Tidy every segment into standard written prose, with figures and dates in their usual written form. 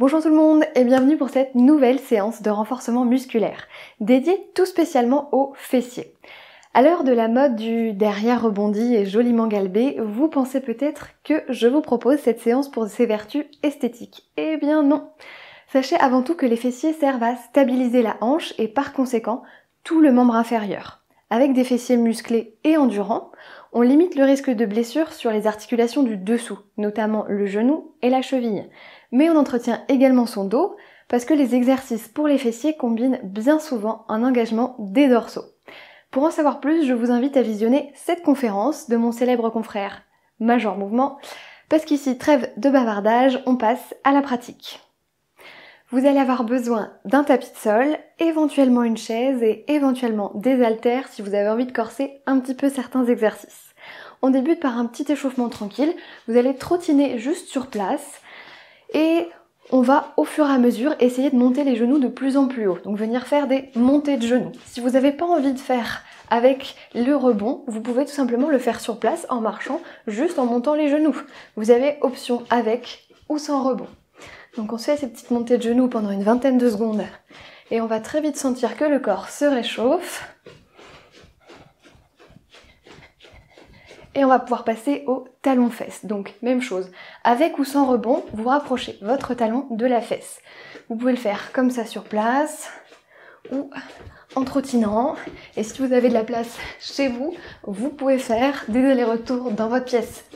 Bonjour tout le monde et bienvenue pour cette nouvelle séance de renforcement musculaire, dédiée tout spécialement aux fessiers. À l'heure de la mode du derrière rebondi et joliment galbé, vous pensez peut-être que je vous propose cette séance pour ses vertus esthétiques. Eh bien non. Sachez avant tout que les fessiers servent à stabiliser la hanche et par conséquent tout le membre inférieur. Avec des fessiers musclés et endurants, on limite le risque de blessure sur les articulations du dessous, notamment le genou et la cheville. Mais on entretient également son dos parce que les exercices pour les fessiers combinent bien souvent un engagement des dorsaux. Pour en savoir plus, je vous invite à visionner cette conférence de mon célèbre confrère Major Mouvement, parce qu'ici, trêve de bavardage, on passe à la pratique. Vous allez avoir besoin d'un tapis de sol, éventuellement une chaise et éventuellement des haltères si vous avez envie de corser un petit peu certains exercices. On débute par un petit échauffement tranquille, vous allez trottiner juste sur place et on va au fur et à mesure essayer de monter les genoux de plus en plus haut, donc venir faire des montées de genoux. Si vous n'avez pas envie de faire avec le rebond, vous pouvez tout simplement le faire sur place en marchant, juste en montant les genoux. Vous avez option avec ou sans rebond. Donc on se fait ces petites montées de genoux pendant une vingtaine de secondes et on va très vite sentir que le corps se réchauffe. Et on va pouvoir passer au talon-fesse. Donc même chose, avec ou sans rebond, vous rapprochez votre talon de la fesse. Vous pouvez le faire comme ça sur place ou en trottinant. Et si vous avez de la place chez vous, vous pouvez faire des allers-retours dans votre pièce.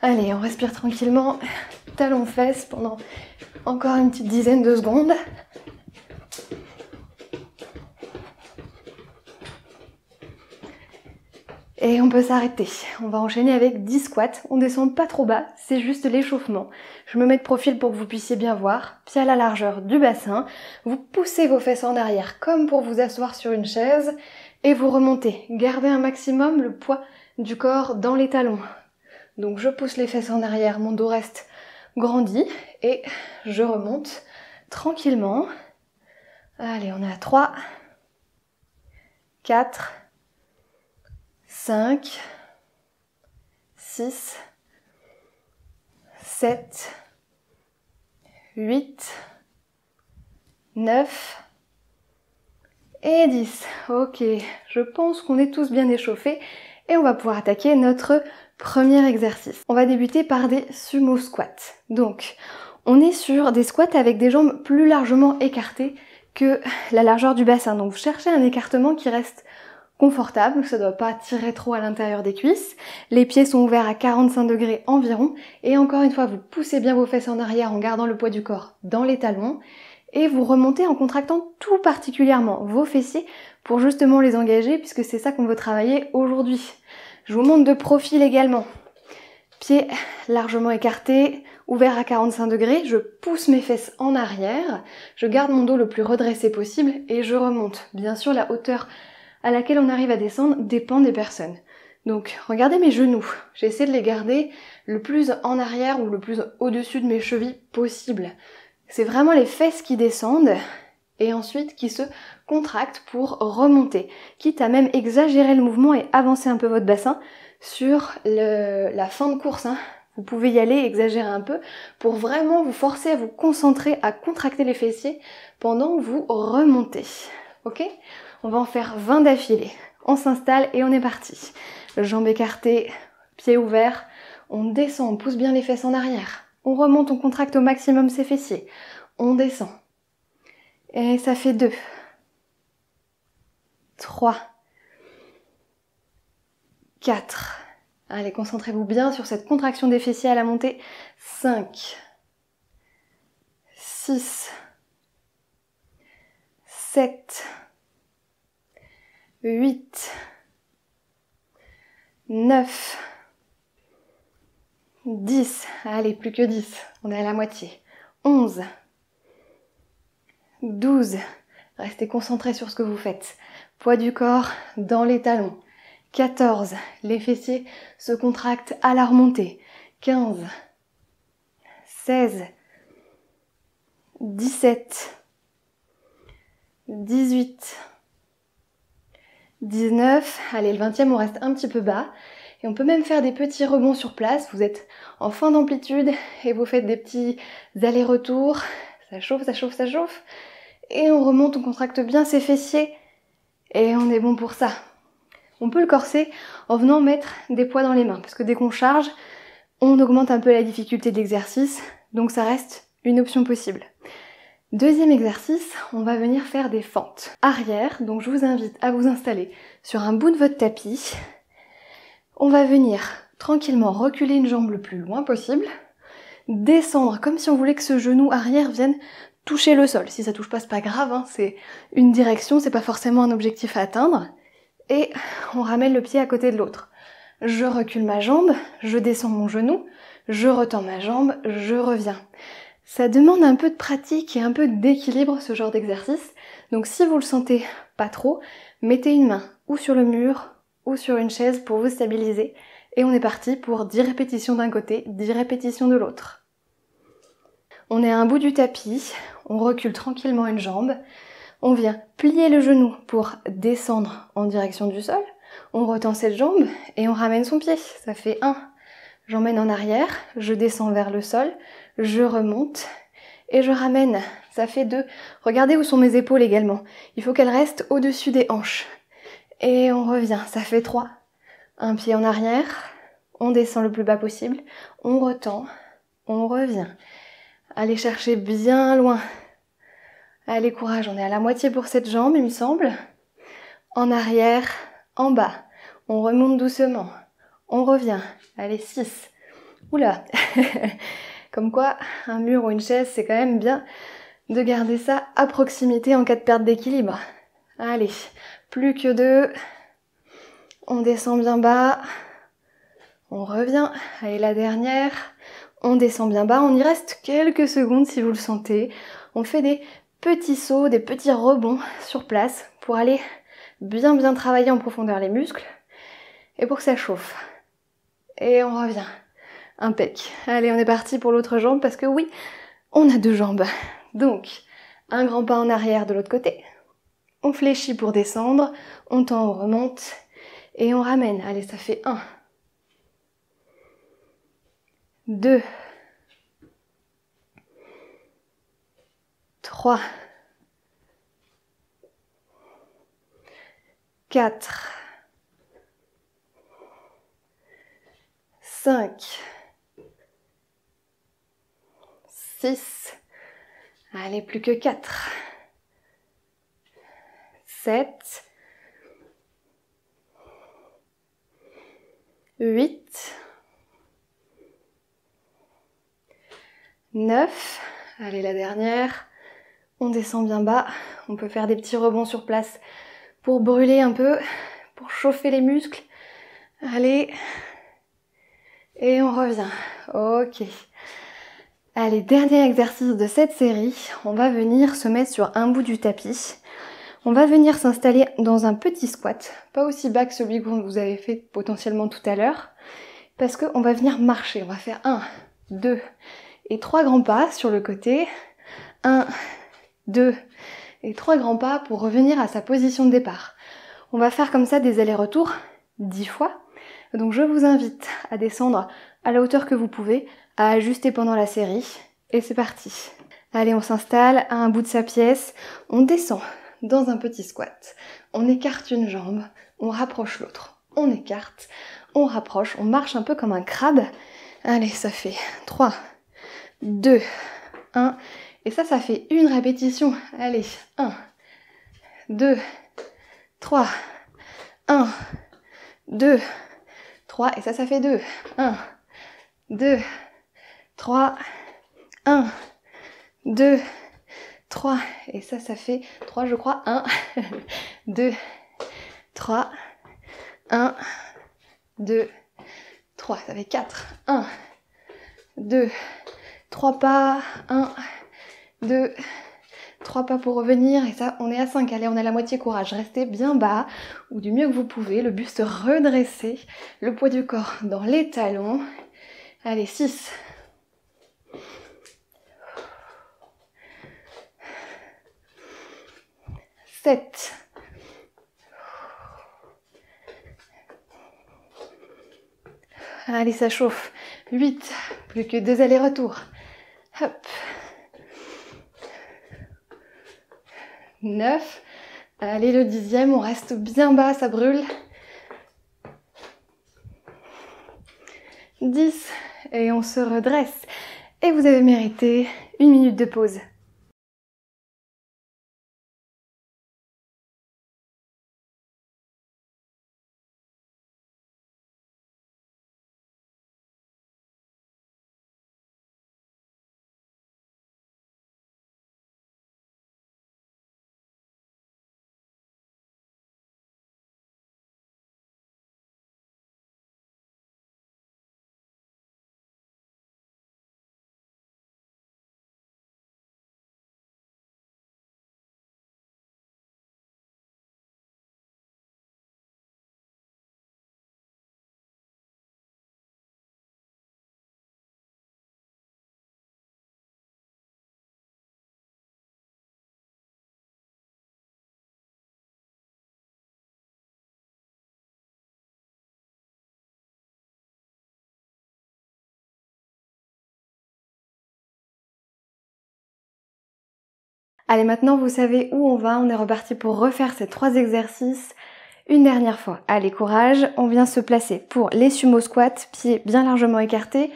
Allez, on respire tranquillement, talon-fesse pendant encore une petite dizaine de secondes. Et on peut s'arrêter. On va enchaîner avec 10 squats. On descend pas trop bas, c'est juste l'échauffement. Je me mets de profil pour que vous puissiez bien voir. Pied à la largeur du bassin. Vous poussez vos fesses en arrière comme pour vous asseoir sur une chaise. Et vous remontez. Gardez un maximum le poids du corps dans les talons. Donc je pousse les fesses en arrière, mon dos reste grandi. Et je remonte tranquillement. Allez, on est à 3, 4, 5, 6, 7, 8, 9 et 10. Ok, je pense qu'on est tous bien échauffés et on va pouvoir attaquer notre premier exercice. On va débuter par des sumo squats. Donc, on est sur des squats avec des jambes plus largement écartées que la largeur du bassin. Donc, vous cherchez un écartement qui reste confortable, ça ne doit pas tirer trop à l'intérieur des cuisses. Les pieds sont ouverts à 45 degrés environ. Et encore une fois, vous poussez bien vos fesses en arrière en gardant le poids du corps dans les talons. Et vous remontez en contractant tout particulièrement vos fessiers pour justement les engager puisque c'est ça qu'on veut travailler aujourd'hui. Je vous montre de profil également. Pieds largement écartés, ouverts à 45 degrés. Je pousse mes fesses en arrière. Je garde mon dos le plus redressé possible et je remonte. Bien sûr, la hauteur à laquelle on arrive à descendre dépend des personnes. Donc, regardez mes genoux. J'essaie de les garder le plus en arrière ou le plus au-dessus de mes chevilles possible. C'est vraiment les fesses qui descendent et ensuite qui se contractent pour remonter. Quitte à même exagérer le mouvement et avancer un peu votre bassin sur la fin de course. Vous pouvez y aller, exagérer un peu pour vraiment vous forcer à vous concentrer, à contracter les fessiers pendant que vous remontez. Ok ? On va en faire 20 d'affilée. On s'installe et on est parti. Jambes écartées, pieds ouverts. On descend, on pousse bien les fesses en arrière. On remonte, on contracte au maximum ses fessiers. On descend. Et ça fait 2. 3. 4. Allez, concentrez-vous bien sur cette contraction des fessiers à la montée. 5. 6. 7. 8, 9, 10, allez, plus que 10, on est à la moitié, 11, 12, restez concentrés sur ce que vous faites, poids du corps dans les talons, 14, les fessiers se contractent à la remontée, 15, 16, 17, 18, 19, allez le 20e on reste un petit peu bas, Et on peut même faire des petits rebonds sur place. Vous êtes en fin d'amplitude et vous faites des petits allers-retours. Ça chauffe, ça chauffe, ça chauffe. Et on remonte, on contracte bien ses fessiers. Et on est bon pour ça. On peut le corser en venant mettre des poids dans les mains. Parce que dès qu'on charge, on augmente un peu la difficulté de l'exercice. Donc ça reste une option possible. Deuxième exercice, on va venir faire des fentes arrière. Donc je vous invite à vous installer sur un bout de votre tapis. On va venir tranquillement reculer une jambe le plus loin possible, descendre comme si on voulait que ce genou arrière vienne toucher le sol. Si ça touche pas, c'est pas grave, hein, c'est une direction, c'est pas forcément un objectif à atteindre. Et on ramène le pied à côté de l'autre. Je recule ma jambe, je descends mon genou, je retends ma jambe, je reviens. Ça demande un peu de pratique et un peu d'équilibre ce genre d'exercice. Donc si vous le sentez pas trop, mettez une main ou sur le mur ou sur une chaise pour vous stabiliser. Et on est parti pour 10 répétitions d'un côté, 10 répétitions de l'autre. On est à un bout du tapis, on recule tranquillement une jambe. On vient plier le genou pour descendre en direction du sol. On retend cette jambe et on ramène son pied. Ça fait 1. J'emmène en arrière, je descends vers le sol, je remonte et je ramène. Ça fait 2. Regardez où sont mes épaules également. Il faut qu'elles restent au-dessus des hanches. Et on revient. Ça fait 3. Un pied en arrière, on descend le plus bas possible, on retend, on revient. Allez chercher bien loin. Allez, courage, on est à la moitié pour cette jambe, il me semble. En arrière, en bas. On remonte doucement. On revient. Allez, 6. Oula. Comme quoi, un mur ou une chaise, c'est quand même bien de garder ça à proximité en cas de perte d'équilibre. Allez, plus que 2. On descend bien bas. On revient. Allez, la dernière. On descend bien bas. On y reste quelques secondes si vous le sentez. On fait des petits sauts, des petits rebonds sur place pour aller bien travailler en profondeur les muscles et pour que ça chauffe. Et on revient. Impec. Allez, on est parti pour l'autre jambe parce que oui, on a 2 jambes. Donc, un grand pas en arrière de l'autre côté. On fléchit pour descendre. On tend, on remonte. Et on ramène. Allez, ça fait 1. 2. 3. 4. 5. 6. Allez, plus que 4. 7. 8. 9. Allez, la dernière. On descend bien bas. On peut faire des petits rebonds sur place pour brûler un peu, pour chauffer les muscles. Allez. Et on revient. Ok. Allez, dernier exercice de cette série. On va venir se mettre sur un bout du tapis. On va venir s'installer dans un petit squat. Pas aussi bas que celui que vous avez fait potentiellement tout à l'heure. Parce qu'on va venir marcher. On va faire 1, 2 et 3 grands pas sur le côté. 1, 2 et 3 grands pas pour revenir à sa position de départ. On va faire comme ça des allers-retours 10 fois. Donc je vous invite à descendre à la hauteur que vous pouvez, à ajuster pendant la série. Et c'est parti. Allez, on s'installe à un bout de sa pièce. On descend dans un petit squat. On écarte une jambe, on rapproche l'autre. On écarte, on rapproche, on marche un peu comme un crabe. Allez, ça fait 3, 2, 1. Et ça fait une répétition. Allez, 1, 2, 3, 1, 2, 3. Et ça fait 2. 1, 2, 3, 1, 2, 3. Et ça fait 3, je crois. 1, 2, 3, 1, 2, 3. Ça fait 4. 1, 2, 3 pas. 1, 2, 3 pas pour revenir. Et ça, on est à 5. Allez, on est à la moitié courage. Restez bien bas ou du mieux que vous pouvez. Le buste redressé. Le poids du corps dans les talons. Allez, 6. 7. allez, ça chauffe. 8, plus que 2 allers-retours. Hop. 9, allez, le 10e, on reste bien bas, ça brûle. 10, et on se redresse. Et vous avez mérité 1 minute de pause. Allez, maintenant vous savez où on va, on est reparti pour refaire ces 3 exercices une dernière fois. Allez, courage, on vient se placer pour les sumo squats, pieds bien largement écartés,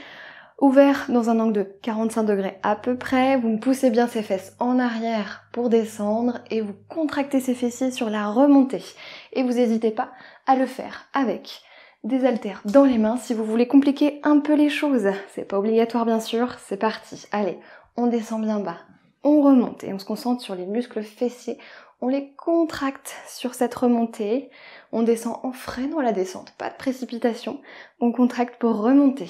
ouverts dans un angle de 45 degrés à peu près. Vous poussez bien ces fesses en arrière pour descendre et vous contractez ces fessiers sur la remontée. Et vous n'hésitez pas à le faire avec des haltères dans les mains si vous voulez compliquer un peu les choses. C'est pas obligatoire bien sûr, c'est parti. Allez, on descend bien bas. On remonte et on se concentre sur les muscles fessiers, on les contracte sur cette remontée, on descend en freinant la descente, pas de précipitation, on contracte pour remonter.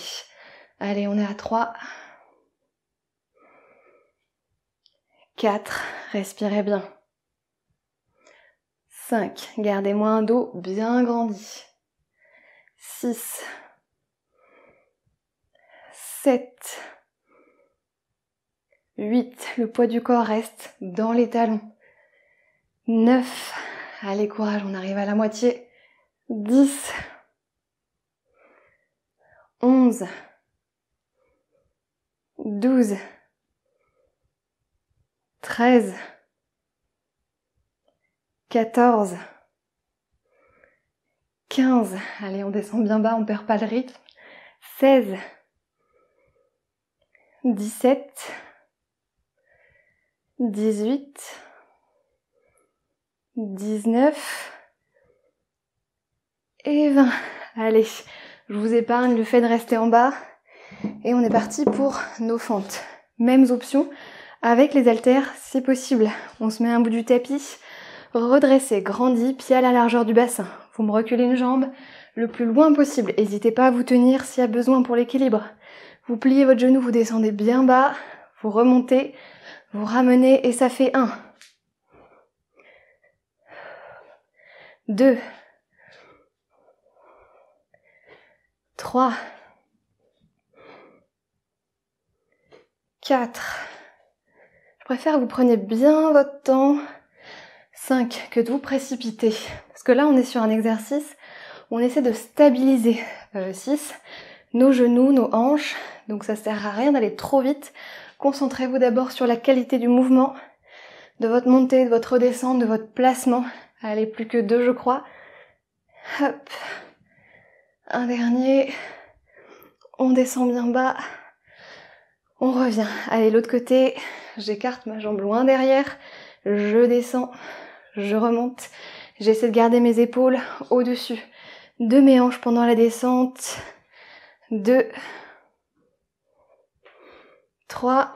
Allez, on est à 3, 4, respirez bien, 5, gardez-moi un dos bien grandi, 6, 7, 8, le poids du corps reste dans les talons. 9, allez courage, on arrive à la moitié. 10, 11, 12, 13, 14, 15, allez on descend bien bas, on perd pas le rythme. 16, 17, 18, 19 et 20. Allez, je vous épargne le fait de rester en bas et on est parti pour nos fentes. Mêmes options avec les haltères, c'est possible. On se met un bout du tapis, redressé, grandi, pied à la largeur du bassin. Vous me reculez une jambe le plus loin possible. N'hésitez pas à vous tenir s'il y a besoin pour l'équilibre. Vous pliez votre genou, vous descendez bien bas, vous remontez, vous ramenez et ça fait 1, 2, 3, 4, je préfère que vous preniez bien votre temps, 5, que de vous précipiter. Parce que là, on est sur un exercice où on essaie de stabiliser. 6, nos genoux, nos hanches, donc ça sert à rien d'aller trop vite. Concentrez-vous d'abord sur la qualité du mouvement, de votre montée, de votre redescente, de votre placement. Allez, plus que 2, je crois. Hop. Un dernier. On descend bien bas. On revient. Allez, l'autre côté. J'écarte ma jambe loin derrière. Je descends. Je remonte. J'essaie de garder mes épaules au-dessus de mes hanches pendant la descente. 2, 3,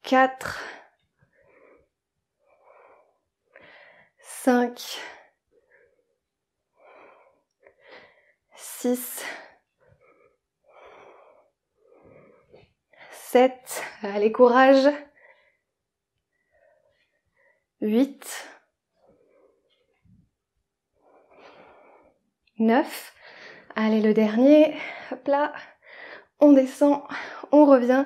4, 5, 6, 7, allez courage, 8, 9, allez le dernier, hop là, on descend, on revient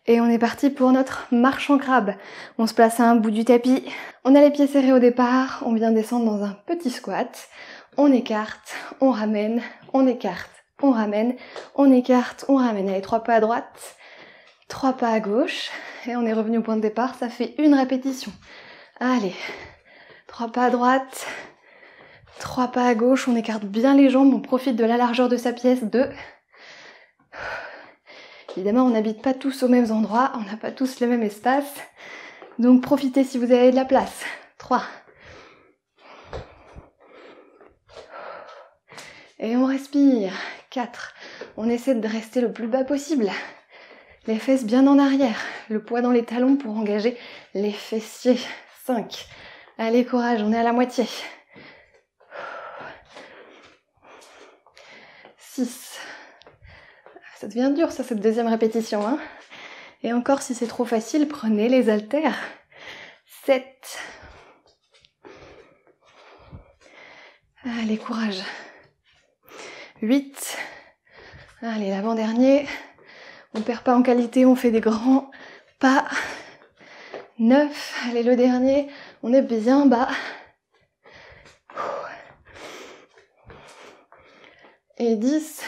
Et on est parti pour notre marche en crabe. On se place à un bout du tapis, on a les pieds serrés au départ, on vient descendre dans un petit squat, on écarte, on ramène, on écarte, on ramène, on écarte, on ramène. Allez, 3 pas à droite, 3 pas à gauche, et on est revenu au point de départ, ça fait une répétition. Allez, 3 pas à droite, 3 pas à gauche, on écarte bien les jambes, on profite de la largeur de sa pièce, 2. Évidemment, on n'habite pas tous aux mêmes endroits, on n'a pas tous le même espace, donc profitez si vous avez de la place. 3. Et on respire. 4. On essaie de rester le plus bas possible. Les fesses bien en arrière, le poids dans les talons pour engager les fessiers. 5. Allez, courage, on est à la moitié. 6. Ça devient dur ça, cette deuxième répétition, hein. Et encore, si c'est trop facile, prenez les haltères. 7. Allez, courage. 8. Allez, l'avant-dernier. On perd pas en qualité, on fait des grands pas. 9. Allez, le dernier. On est bien bas. Et 10.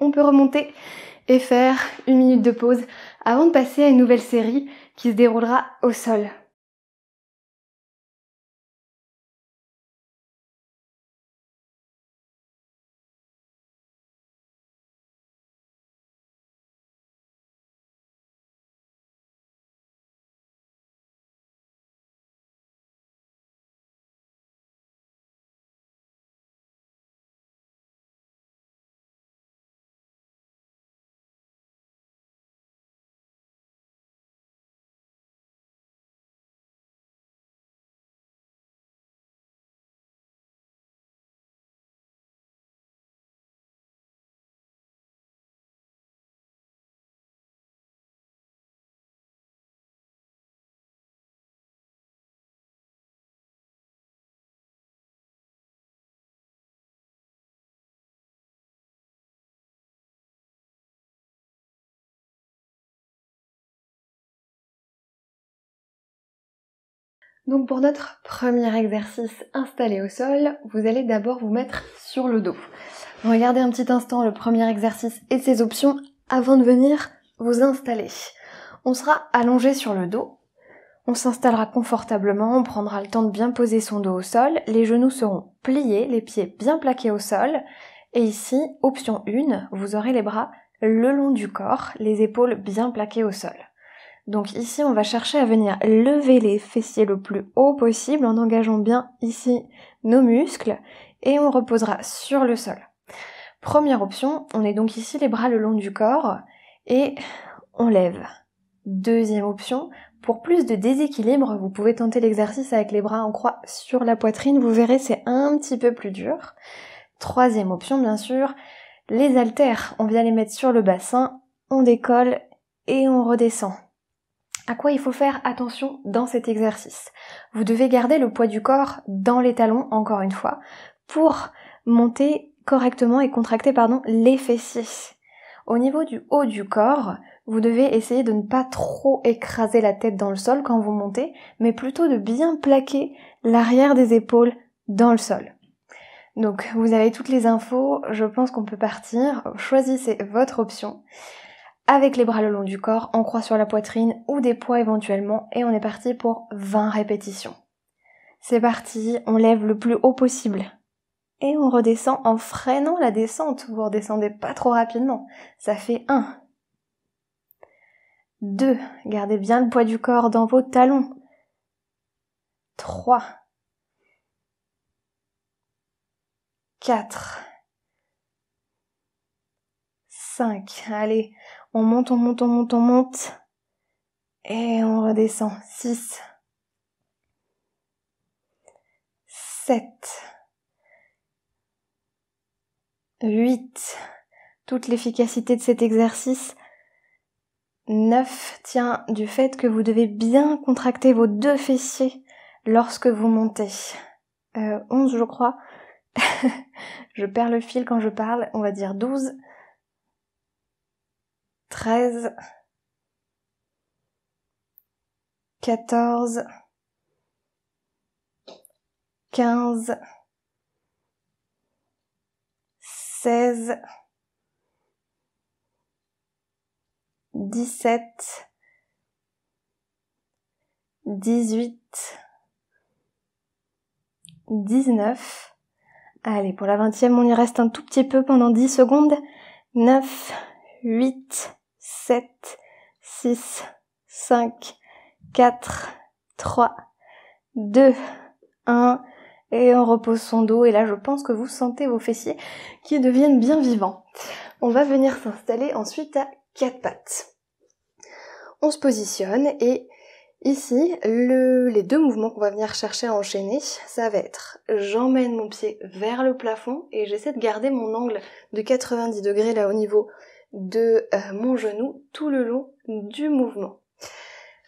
On peut remonter et faire une minute de pause avant de passer à une nouvelle série qui se déroulera au sol. Donc pour notre premier exercice installé au sol, vous allez d'abord vous mettre sur le dos. Regardez un petit instant le premier exercice et ses options avant de venir vous installer. On sera allongé sur le dos, on s'installera confortablement, on prendra le temps de bien poser son dos au sol, les genoux seront pliés, les pieds bien plaqués au sol, et ici, option 1, vous aurez les bras le long du corps, les épaules bien plaquées au sol. Donc ici, on va chercher à venir lever les fessiers le plus haut possible en engageant bien ici nos muscles et on reposera sur le sol. Première option, on est donc ici les bras le long du corps et on lève. Deuxième option, pour plus de déséquilibre, vous pouvez tenter l'exercice avec les bras en croix sur la poitrine, vous verrez c'est un petit peu plus dur. Troisième option, bien sûr, les haltères, on vient les mettre sur le bassin, on décolle et on redescend. À quoi il faut faire attention dans cet exercice? Vous devez garder le poids du corps dans les talons, encore une fois, pour monter correctement et contracter les fessiers. Au niveau du haut du corps, vous devez essayer de ne pas trop écraser la tête dans le sol quand vous montez, mais plutôt de bien plaquer l'arrière des épaules dans le sol. Donc vous avez toutes les infos, je pense qu'on peut partir. Choisissez votre option. Avec les bras le long du corps, en croix sur la poitrine ou des poids éventuellement, et on est parti pour 20 répétitions. C'est parti, on lève le plus haut possible. Et on redescend en freinant la descente, vous redescendez pas trop rapidement. Ça fait 1. 2, gardez bien le poids du corps dans vos talons. 3. 4. 5. Allez, on monte, on monte, on monte, on monte. Et on redescend. 6. 7. 8. Toute l'efficacité de cet exercice. 9 tient du fait que vous devez bien contracter vos 2 fessiers lorsque vous montez. 11 je crois. Je perds le fil quand je parle. On va dire 12. 13. 14, 15, 16, 17, 18, 19. Allez, pour la 20e, on y reste un tout petit peu pendant 10 secondes. 9, 8, 7, 6, 5, 4, 3, 2, 1. Et on repose son dos. Et là, je pense que vous sentez vos fessiers qui deviennent bien vivants. On va venir s'installer ensuite à 4 pattes. On se positionne et ici, les deux mouvements qu'on va venir chercher à enchaîner, ça va être j'emmène mon pied vers le plafond et j'essaie de garder mon angle de 90 degrés là au niveau de mon genou tout le long du mouvement.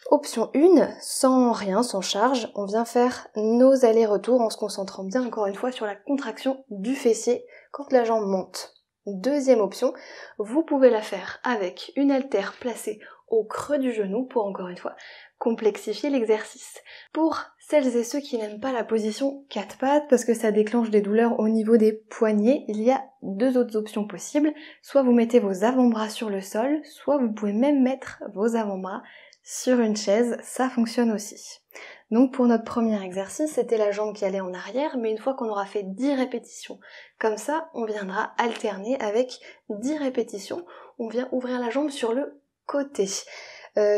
Option 1, sans rien, sans charge, on vient faire nos allers-retours en se concentrant bien encore une fois sur la contraction du fessier quand la jambe monte. Deuxième option, vous pouvez la faire avec une haltère placée au creux du genou pour encore une fois complexifier l'exercice. Pour celles et ceux qui n'aiment pas la position 4 pattes parce que ça déclenche des douleurs au niveau des poignets, il y a deux autres options possibles. Soit vous mettez vos avant-bras sur le sol, soit vous pouvez même mettre vos avant-bras sur une chaise, ça fonctionne aussi. Donc pour notre premier exercice, c'était la jambe qui allait en arrière, mais une fois qu'on aura fait 10 répétitions comme ça, on viendra alterner avec 10 répétitions. On vient ouvrir la jambe sur le côté.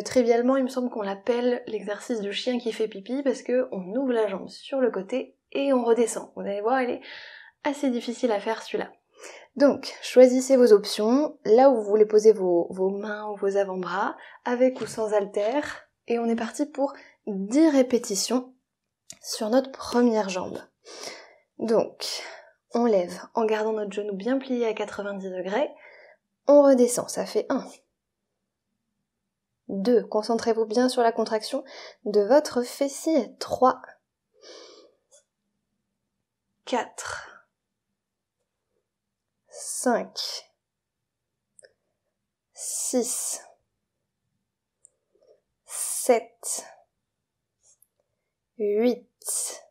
Trivialement, il me semble qu'on l'appelle l'exercice du chien qui fait pipi parce que on ouvre la jambe sur le côté et on redescend. Vous allez voir, il est assez difficile à faire celui-là. Donc, choisissez vos options, là où vous voulez poser vos mains ou vos avant-bras, avec ou sans haltère, et on est parti pour 10 répétitions sur notre première jambe. Donc, on lève en gardant notre genou bien plié à 90 degrés, on redescend, ça fait 1. 2, concentrez-vous bien sur la contraction de votre fessier. 3, 4, 5, 6, 7, 8,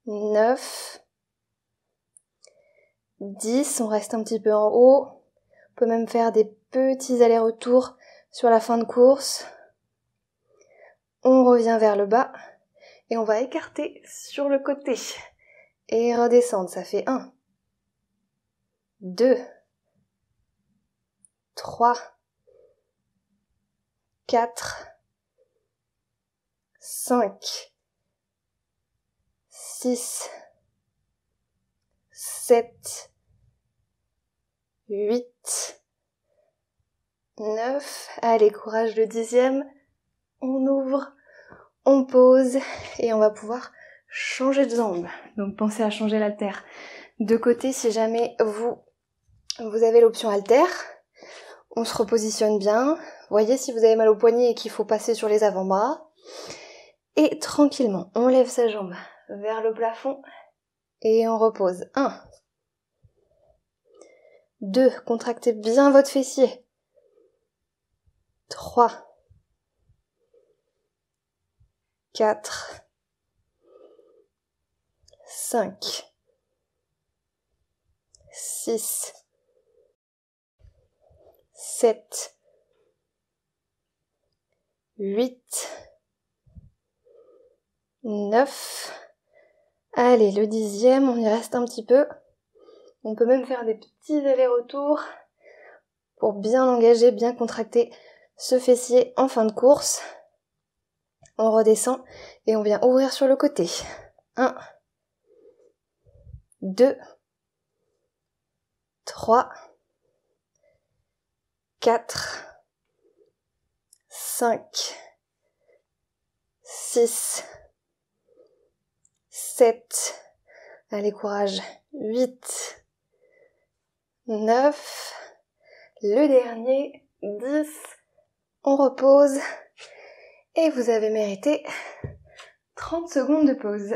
9, 10, on reste un petit peu en haut. On peut même faire des petits allers-retours sur la fin de course. On revient vers le bas et on va écarter sur le côté et redescendre. Ça fait 1, 2, 3, 4, 5, 6, 7, 8, 9. Allez, courage, le 10e. On ouvre, on pose et on va pouvoir changer de jambe. Donc pensez à changer l'haltère de côté si jamais vous avez l'option haltère. On se repositionne bien. Voyez si vous avez mal au poignet et qu'il faut passer sur les avant-bras. Et tranquillement, on lève sa jambe vers le plafond et on repose. 1, 2, contractez bien votre fessier. 3, 4, 5, 6, 7, 8, 9. Allez, le 10e, on y reste un petit peu. On peut même faire des petits allers-retours pour bien engager, bien contracter ce fessier en fin de course. On redescend et on vient ouvrir sur le côté. 1, 2, 3, 4, 5, 6, 7, allez courage, 8, 9, le dernier, 10, on repose et vous avez mérité 30 secondes de pause.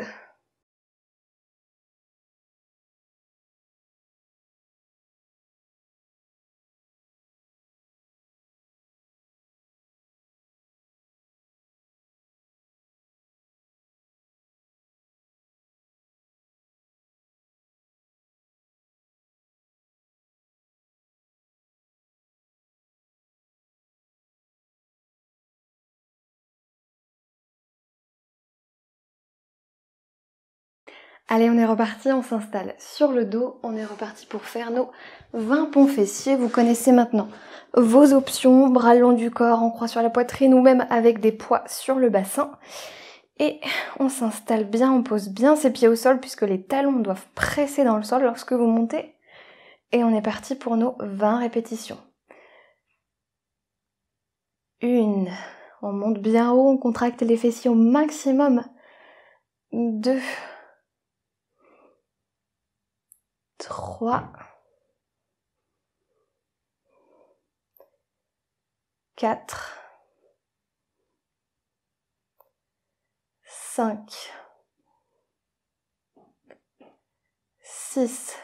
Allez, on est reparti, on s'installe sur le dos, on est reparti pour faire nos 20 ponts fessiers. Vous connaissez maintenant vos options, bras le long du corps, en croix sur la poitrine ou même avec des poids sur le bassin. Et on s'installe bien, on pose bien ses pieds au sol puisque les talons doivent presser dans le sol lorsque vous montez. Et on est parti pour nos 20 répétitions. 1, on monte bien haut, on contracte les fessiers au maximum. 2, 3, 4, 5, 6,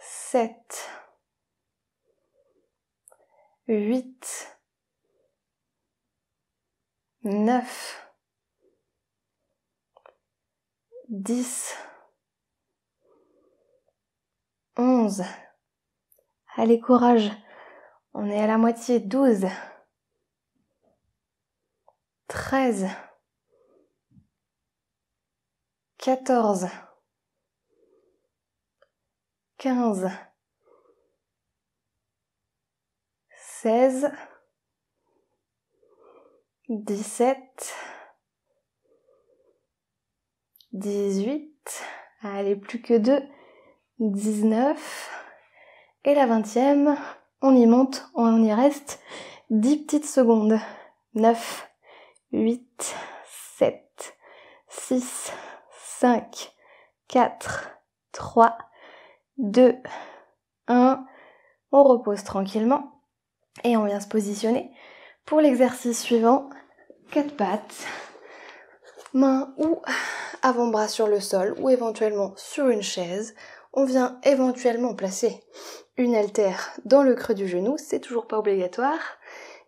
7, 8, 9, 10, 11. Allez, courage. On est à la moitié. 12, 13, 14, 15, 16, 17, 18, allez, plus que 2, 19, et la 20e, on y monte, on y reste 10 petites secondes. 9, 8, 7, 6, 5, 4, 3, 2, 1, on repose tranquillement et on vient se positionner pour l'exercice suivant. 4 pattes, mains ou avant-bras sur le sol ou éventuellement sur une chaise. On vient éventuellement placer une haltère dans le creux du genou, c'est toujours pas obligatoire.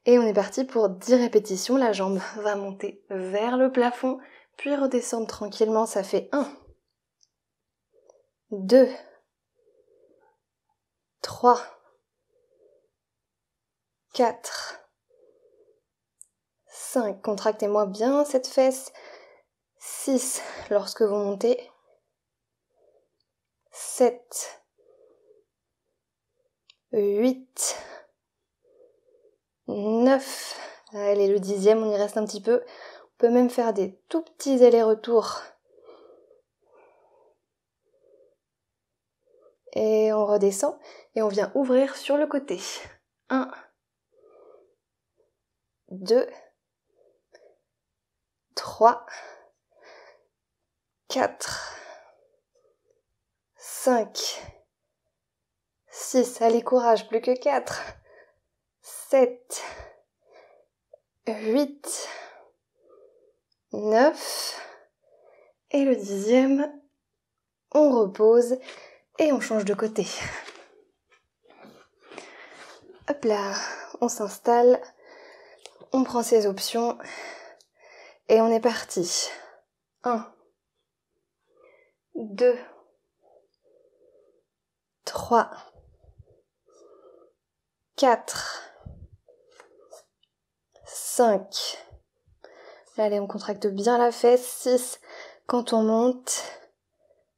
Et on est parti pour 10 répétitions, la jambe va monter vers le plafond, puis redescendre tranquillement, ça fait 1, 2, 3, 4, 5, contractez-moi bien cette fesse, 6 lorsque vous montez, 7, 8, 9, allez le 10e, on y reste un petit peu, on peut même faire des tout petits allers-retours. Et on redescend et on vient ouvrir sur le côté. 1, 2, 3, 4, 5, 6, allez courage, plus que 4, 7, 8, 9, et le 10e, on repose et on change de côté. Hop là, on s'installe, on prend ses options et on est parti. 1, 2, 3, 4, 5, allez on contracte bien la fesse, 6 quand on monte,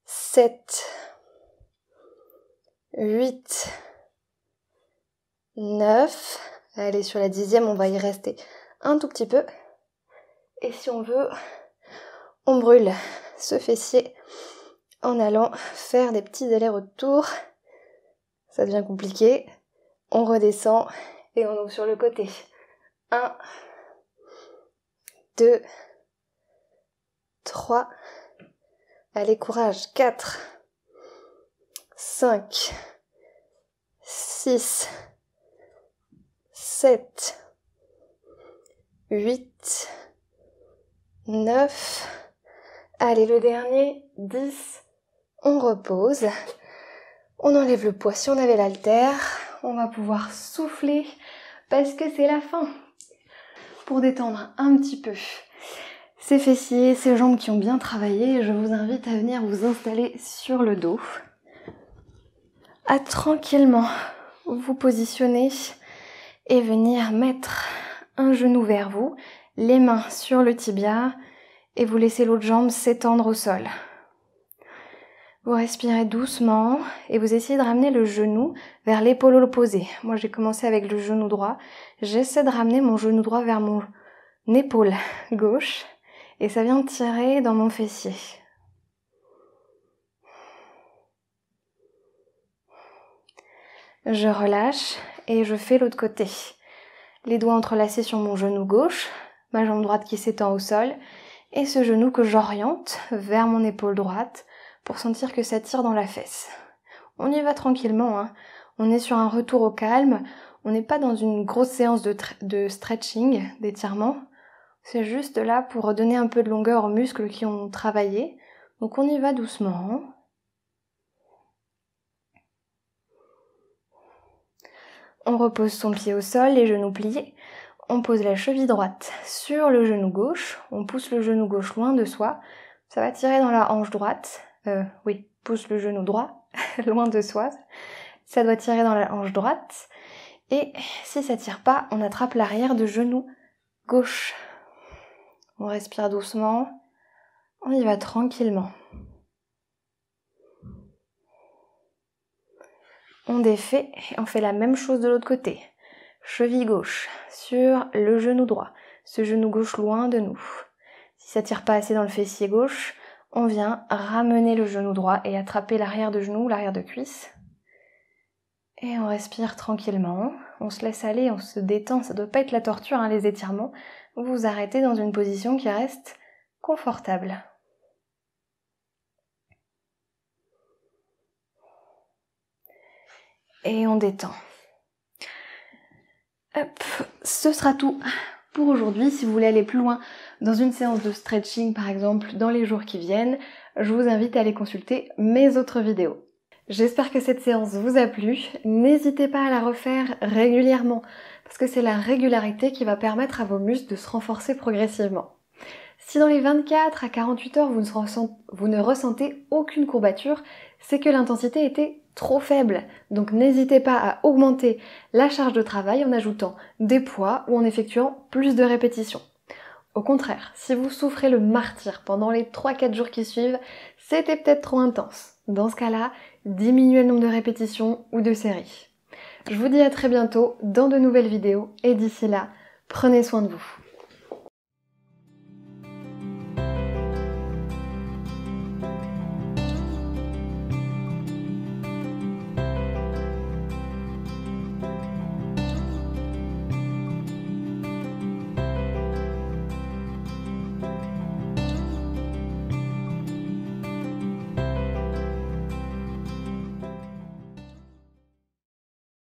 7, 8, 9, allez sur la 10e on va y rester un tout petit peu, et si on veut, on brûle ce fessier en allant faire des petits allers-retours, ça devient compliqué, on redescend et on ouvre sur le côté. 1, 2, 3, allez courage, 4, 5, 6, 7, 8, 9, allez le dernier, 10, on repose, on enlève le poids si on avait l'haltère, on va pouvoir souffler parce que c'est la fin. Pour détendre un petit peu ces fessiers, ces jambes qui ont bien travaillé, je vous invite à venir vous installer sur le dos, à tranquillement vous positionner et venir mettre un genou vers vous, les mains sur le tibia et vous laissez l'autre jambe s'étendre au sol. Vous respirez doucement et vous essayez de ramener le genou vers l'épaule opposée. Moi, j'ai commencé avec le genou droit. J'essaie de ramener mon genou droit vers mon épaule gauche et ça vient tirer dans mon fessier. Je relâche et je fais l'autre côté. Les doigts entrelacés sur mon genou gauche, ma jambe droite qui s'étend au sol et ce genou que j'oriente vers mon épaule droite pour sentir que ça tire dans la fesse. On y va tranquillement, hein. On est sur un retour au calme, on n'est pas dans une grosse séance de stretching, d'étirement. C'est juste là pour redonner un peu de longueur aux muscles qui ont travaillé. Donc on y va doucement. On repose son pied au sol, les genoux pliés. On pose la cheville droite sur le genou gauche. On pousse le genou gauche loin de soi. Ça va tirer dans la hanche droite. Pousse le genou droit loin de soi. Ça doit tirer dans la hanche droite. Et si ça tire pas, on attrape l'arrière de genou gauche. On respire doucement. On y va tranquillement. On défait et on fait la même chose de l'autre côté. Cheville gauche sur le genou droit. Ce genou gauche loin de nous. Si ça tire pas assez dans le fessier gauche, on vient ramener le genou droit et attraper l'arrière de genou, l'arrière de cuisse. Et on respire tranquillement. On se laisse aller, on se détend. Ça doit pas être la torture, hein, les étirements. Vous vous arrêtez dans une position qui reste confortable. Et on détend. Hop, ce sera tout pour aujourd'hui. Si vous voulez aller plus loin dans une séance de stretching par exemple dans les jours qui viennent, je vous invite à aller consulter mes autres vidéos. J'espère que cette séance vous a plu. N'hésitez pas à la refaire régulièrement parce que c'est la régularité qui va permettre à vos muscles de se renforcer progressivement. Si dans les 24 à 48 heures vous ne ressentez aucune courbature, c'est que l'intensité était trop faible. Donc n'hésitez pas à augmenter la charge de travail en ajoutant des poids ou en effectuant plus de répétitions. Au contraire, si vous souffrez le martyre pendant les 3-4 jours qui suivent, c'était peut-être trop intense. Dans ce cas-là, diminuez le nombre de répétitions ou de séries. Je vous dis à très bientôt dans de nouvelles vidéos et d'ici là, prenez soin de vous.